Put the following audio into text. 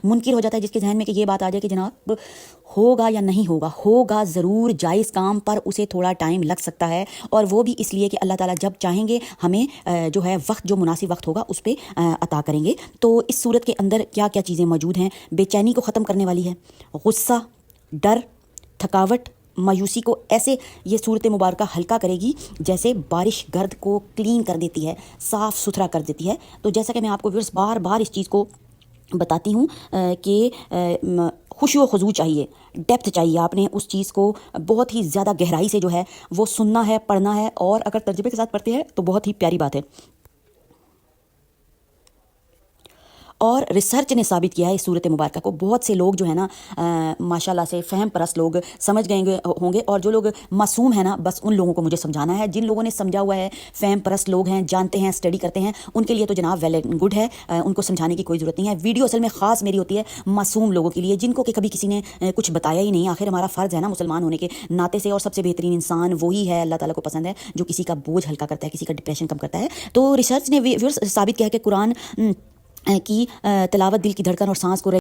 منکر ہو جاتا ہے جس کے ذہن میں کہ یہ بات آ جائے کہ جناب ہوگا یا نہیں ہوگا، ہوگا ضرور، جائز کام پر اسے تھوڑا ٹائم لگ سکتا ہے، اور وہ بھی اس لیے کہ اللہ تعالیٰ جب چاہیں گے ہمیں جو ہے وقت، جو مناسب وقت ہوگا اس پہ عطا کریں گے۔ تو اس صورت کے اندر کیا کیا چیزیں موجود ہیں؟ بے چینی کو ختم کرنے والی ہے، غصہ، ڈر، تھکاوٹ، مایوسی کو ایسے یہ صورت مبارکہ ہلکا کرے گی جیسے بارش گرد کو کلین کر دیتی ہے، صاف ستھرا کر دیتی ہے۔ تو جیسا کہ میں آپ کو ویورز بار بار اس چیز کو بتاتی ہوں کہ خشوع و خضوع چاہیے، ڈیپتھ چاہیے، آپ نے اس چیز کو بہت ہی زیادہ گہرائی سے جو ہے وہ سننا ہے، پڑھنا ہے، اور اگر ترجمے کے ساتھ پڑھتے ہیں تو بہت ہی پیاری بات ہے۔ اور ریسرچ نے ثابت کیا ہے اس صورت مبارکہ کو، بہت سے لوگ جو ہے نا ماشاءاللہ سے فہم پرست لوگ سمجھ گئے ہوں گے، اور جو لوگ معصوم ہیں نا بس ان لوگوں کو مجھے سمجھانا ہے۔ جن لوگوں نے سمجھا ہوا ہے، فہم پرست لوگ ہیں، جانتے ہیں، اسٹڈی کرتے ہیں، ان کے لیے تو جناب ویل اینڈ گڈ ہے، ان کو سمجھانے کی کوئی ضرورت نہیں ہے۔ ویڈیو اصل میں خاص میری ہوتی ہے معصوم لوگوں کے لیے، جن کو کہ کبھی کسی نے کچھ بتایا ہی نہیں۔ آخر ہمارا فرض ہے نا مسلمان ہونے کے ناطے سے، اور سب سے بہترین انسان وہی ہے، اللہ تعالیٰ کو پسند ہے جو کسی کا بوجھ ہلکا کرتا ہے، کسی کا ڈپریشن کم کرتا ہے۔ تو ریسرچ نے ثابت کیا ہے کہ قرآن کی تلاوت دل کی دھڑکن اور سانس کو